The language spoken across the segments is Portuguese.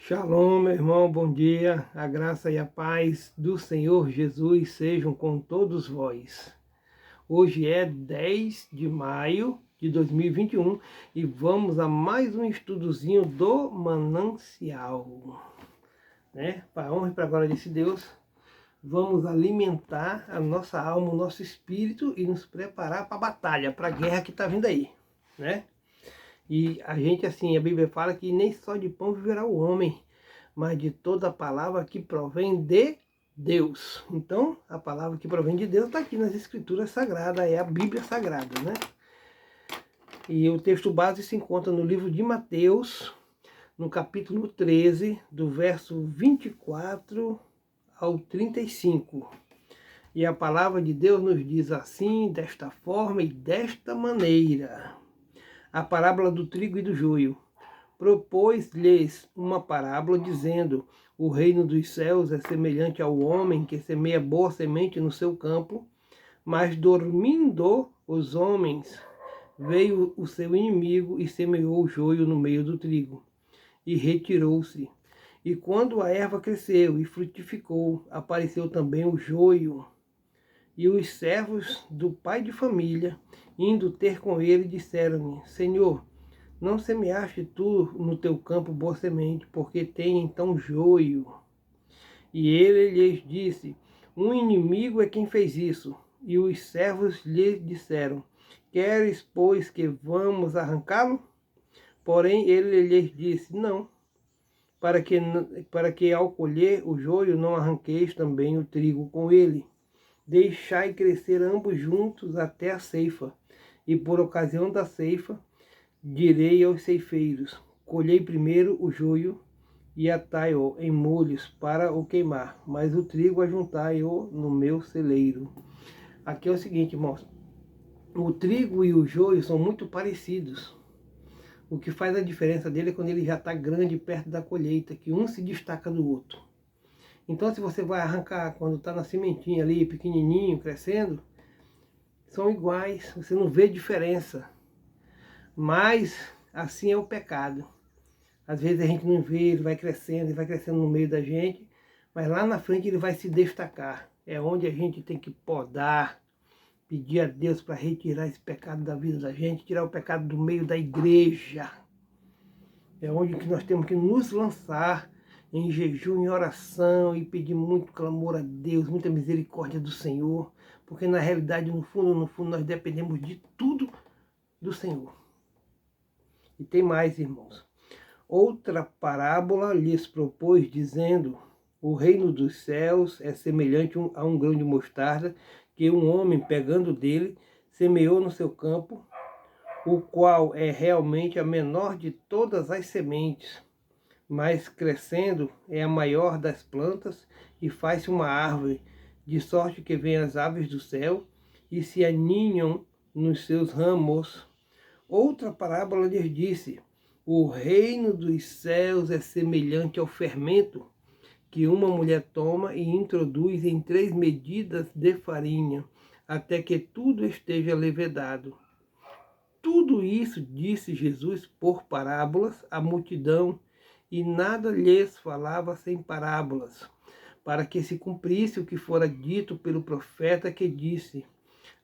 Shalom, meu irmão, bom dia. A graça e a paz do Senhor Jesus sejam com todos vós. Hoje é 10 de maio de 2021 e vamos a mais um estudozinho do manancial. Para a honra e para a glória desse Deus, vamos alimentar a nossa alma, o nosso espírito e nos preparar para a batalha, para a guerra que está vindo aí, né? E a gente, assim, a Bíblia fala que nem só de pão viverá o homem, mas de toda a palavra que provém de Deus. Então, a palavra que provém de Deus está aqui nas Escrituras Sagradas, é a Bíblia Sagrada, né? E o texto base se encontra no livro de Mateus, no capítulo 13, do verso 24 ao 35. E a palavra de Deus nos diz assim, desta forma e desta maneira. A parábola do trigo e do joio. Propôs-lhes uma parábola, dizendo: o reino dos céus é semelhante ao homem que semeia boa semente no seu campo, mas dormindo os homens, veio o seu inimigo e semeou o joio no meio do trigo, e retirou-se. E quando a erva cresceu e frutificou, apareceu também o joio. E os servos do pai de família, indo ter com ele, disseram-lhe: Senhor, não semeaste tu no teu campo boa semente, porque tem então joio? E ele lhes disse: um inimigo é quem fez isso. E os servos lhe disseram: queres, pois, que vamos arrancá-lo? Porém ele lhes disse: não, para que ao colher o joio não arranqueis também o trigo com ele. Deixai crescer ambos juntos até a ceifa, e por ocasião da ceifa, direi aos ceifeiros: colhei primeiro o joio e atai-o em molhos para o queimar, mas o trigo ajuntai-o no meu celeiro. Aqui é o seguinte, irmãos: o trigo e o joio são muito parecidos. O que faz a diferença dele é quando ele já está grande, perto da colheita, que um se destaca do outro. Então, se você vai arrancar quando está na sementinha ali, pequenininho, crescendo, são iguais, você não vê diferença. Mas assim é o pecado. Às vezes a gente não vê, ele vai crescendo no meio da gente, mas lá na frente ele vai se destacar. É onde a gente tem que podar, pedir a Deus para retirar esse pecado da vida da gente, tirar o pecado do meio da igreja. É onde que nós temos que nos lançar em jejum, em oração e pedir muito clamor a Deus, muita misericórdia do Senhor, porque na realidade, no fundo, nós dependemos de tudo do Senhor. E tem mais, irmãos. Outra parábola lhes propôs, dizendo: o reino dos céus é semelhante a um grão de mostarda, que um homem, pegando dele, semeou no seu campo, o qual é realmente a menor de todas as sementes, mas crescendo é a maior das plantas e faz-se uma árvore, de sorte que vêm as aves do céu e se aninham nos seus ramos. Outra parábola lhes disse: o reino dos céus é semelhante ao fermento que uma mulher toma e introduz em 3 medidas de farinha, até que tudo esteja levedado. Tudo isso disse Jesus por parábolas à multidão, e nada lhes falava sem parábolas, para que se cumprisse o que fora dito pelo profeta, que disse: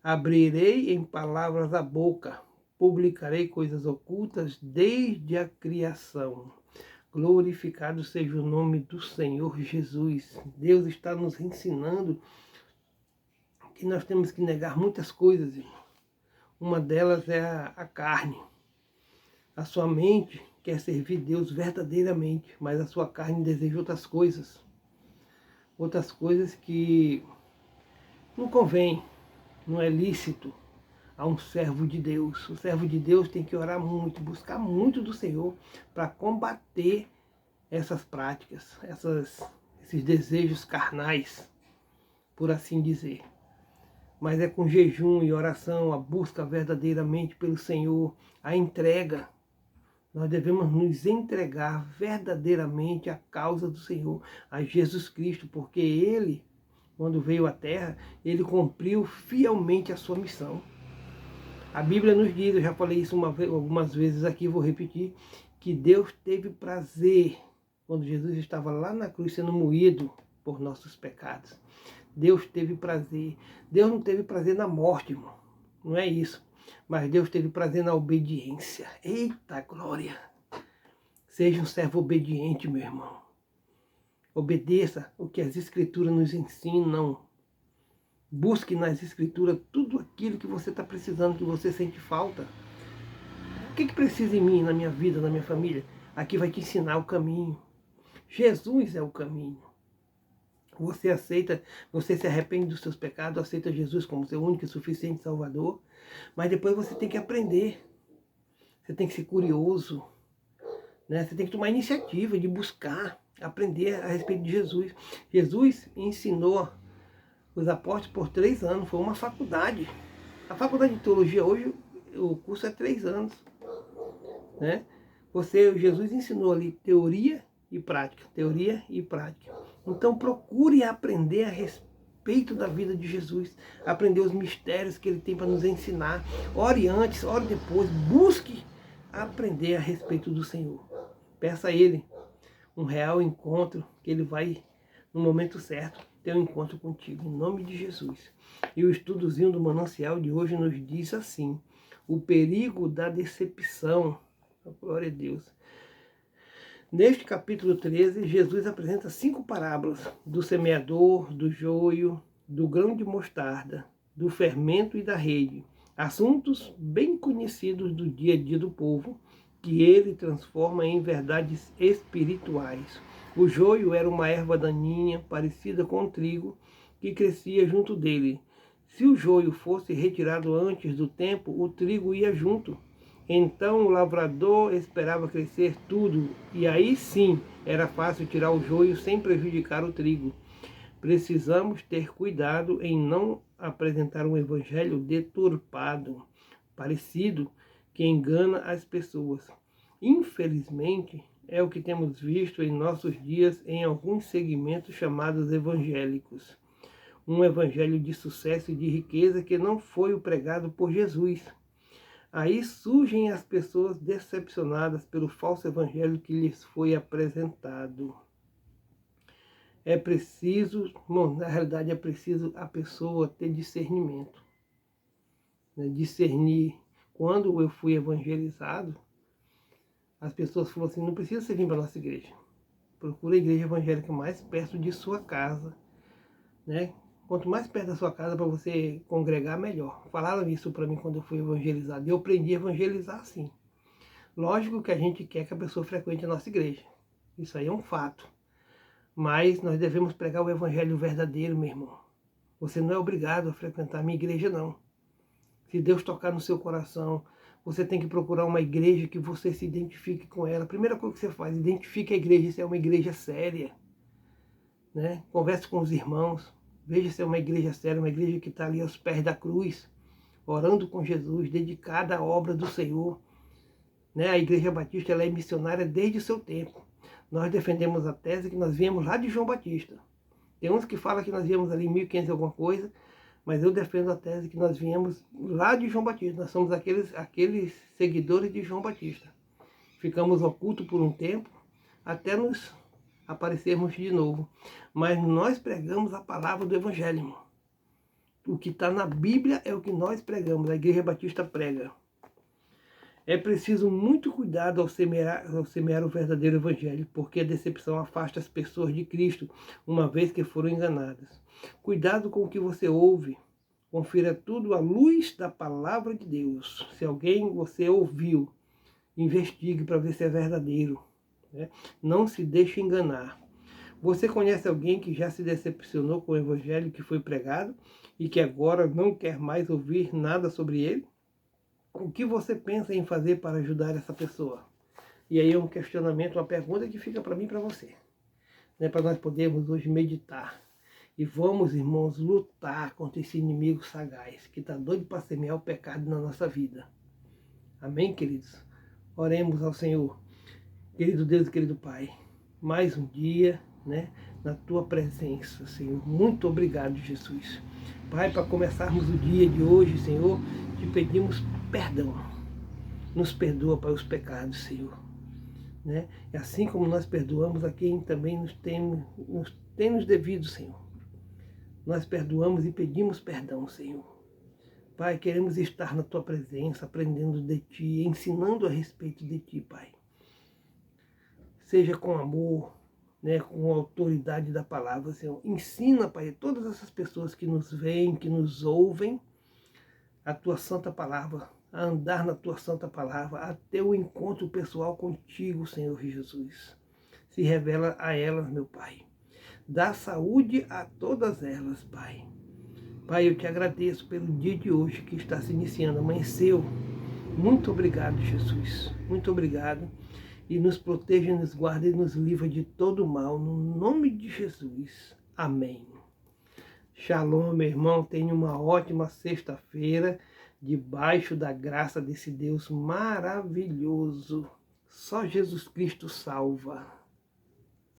abrirei em palavras a boca, publicarei coisas ocultas desde a criação. Glorificado seja o nome do Senhor Jesus. Deus está nos ensinando que nós temos que negar muitas coisas, irmão. Uma delas é a carne. A sua mente quer servir Deus verdadeiramente, mas a sua carne deseja outras coisas. Outras coisas que não convém, não é lícito a um servo de Deus. O servo de Deus tem que orar muito, buscar muito do Senhor para combater essas práticas, esses desejos carnais, por assim dizer. Mas é com jejum e oração, a busca verdadeiramente pelo Senhor, a entrega. Nós devemos nos entregar verdadeiramente à causa do Senhor, a Jesus Cristo, porque Ele, quando veio à Terra, Ele cumpriu fielmente a sua missão. A Bíblia nos diz, eu já falei isso algumas vezes aqui, vou repetir, que Deus teve prazer quando Jesus estava lá na cruz sendo moído por nossos pecados. Deus teve prazer. Deus não teve prazer na morte, irmão. Não é isso. Mas Deus teve prazer na obediência. Eita glória! Seja um servo obediente, meu irmão. Obedeça o que as Escrituras nos ensinam. Busque nas Escrituras tudo aquilo que você está precisando, que você sente falta. O que precisa em mim, na minha vida, na minha família? Aqui vai te ensinar o caminho. Jesus é o caminho. Você aceita, você se arrepende dos seus pecados, aceita Jesus como seu único e suficiente Salvador, mas depois você tem que aprender. Você tem que ser curioso, né? Você tem que tomar a iniciativa de buscar, aprender a respeito de Jesus. Jesus ensinou os apóstolos por 3 anos, foi uma faculdade. A faculdade de teologia hoje, o curso é 3 anos, né? Jesus ensinou ali teoria e prática, teoria e prática. Então procure aprender a respeito da vida de Jesus, aprender os mistérios que ele tem para nos ensinar. Ore antes, ore depois, busque aprender a respeito do Senhor. Peça a Ele um real encontro, que Ele vai, no momento certo, ter um encontro contigo, em nome de Jesus. E o estudozinho do manancial de hoje nos diz assim: o perigo da decepção. Glória a Deus. Neste capítulo 13, Jesus apresenta 5 parábolas do semeador, do joio, do grão de mostarda, do fermento e da rede. Assuntos bem conhecidos do dia a dia do povo, que ele transforma em verdades espirituais. O joio era uma erva daninha, parecida com o trigo, que crescia junto dele. Se o joio fosse retirado antes do tempo, o trigo ia junto. Então o lavrador esperava crescer tudo, e aí sim era fácil tirar o joio sem prejudicar o trigo. Precisamos ter cuidado em não apresentar um evangelho deturpado, parecido, que engana as pessoas. Infelizmente, é o que temos visto em nossos dias em alguns segmentos chamados evangélicos. Um evangelho de sucesso e de riqueza que não foi o pregado por Jesus. Aí surgem as pessoas decepcionadas pelo falso evangelho que lhes foi apresentado. É preciso, bom, na realidade é preciso a pessoa ter discernimento. Né? Discernir. Quando eu fui evangelizado, as pessoas falaram assim: não precisa você vir para a nossa igreja. Procura a igreja evangélica mais perto de sua casa, né? Quanto mais perto da sua casa para você congregar, melhor. Falaram isso para mim quando eu fui evangelizado. Eu aprendi a evangelizar assim. Lógico que a gente quer que a pessoa frequente a nossa igreja. Isso aí é um fato. Mas nós devemos pregar o evangelho verdadeiro, meu irmão. Você não é obrigado a frequentar a minha igreja, não. Se Deus tocar no seu coração, você tem que procurar uma igreja que você se identifique com ela. A primeira coisa que você faz, identifique a igreja, se é uma igreja séria. Né? Converse com os irmãos. Veja se é uma igreja séria, uma igreja que está ali aos pés da cruz, orando com Jesus, dedicada à obra do Senhor. Né? A Igreja Batista ela é missionária desde o seu tempo. Nós defendemos a tese que nós viemos lá de João Batista. Tem uns que falam que nós viemos ali em 1500 alguma coisa, mas eu defendo a tese que nós viemos lá de João Batista. Nós somos aqueles seguidores de João Batista. Ficamos ocultos por um tempo, até nos aparecermos de novo. Mas nós pregamos a palavra do Evangelho, irmão. O que está na Bíblia é o que nós pregamos, a Igreja Batista prega. É preciso muito cuidado ao semear o verdadeiro Evangelho, porque a decepção afasta as pessoas de Cristo, uma vez que foram enganadas. Cuidado com o que você ouve. Confira tudo à luz da palavra de Deus. Se alguém você ouviu, investigue para ver se é verdadeiro. Né? Não se deixe enganar. Você conhece alguém que já se decepcionou com o evangelho que foi pregado e que agora não quer mais ouvir nada sobre ele? O que você pensa em fazer para ajudar essa pessoa? E aí é um questionamento, uma pergunta que fica para mim e para você. Né? Para nós podermos hoje meditar. E vamos, irmãos, lutar contra esse inimigo sagaz que está doido para semear o pecado na nossa vida. Amém, queridos? Oremos ao Senhor. Querido Deus e querido Pai, mais um dia, né, na Tua presença, Senhor. Muito obrigado, Jesus. Pai, para começarmos o dia de hoje, Senhor, te pedimos perdão. Nos perdoa, Pai, os pecados, Senhor. né? E assim como nós perdoamos a quem também nos tem nos devido, Senhor. Nós perdoamos e pedimos perdão, Senhor. Pai, queremos estar na Tua presença, aprendendo de Ti, ensinando a respeito de Ti, Pai. Seja com amor, né, com a autoridade da palavra, Senhor. Ensina, Pai, todas essas pessoas que nos veem, que nos ouvem, a Tua santa palavra, a andar na Tua santa palavra, até o encontro pessoal contigo, Senhor Jesus. Se revela a elas, meu Pai. Dá saúde a todas elas, Pai. Pai, eu te agradeço pelo dia de hoje que está se iniciando, amanheceu. Muito obrigado, Jesus. Muito obrigado. E nos proteja, nos guarda e nos livra de todo mal, no nome de Jesus. Amém. Shalom, meu irmão. Tenha uma ótima sexta-feira, debaixo da graça desse Deus maravilhoso. Só Jesus Cristo salva.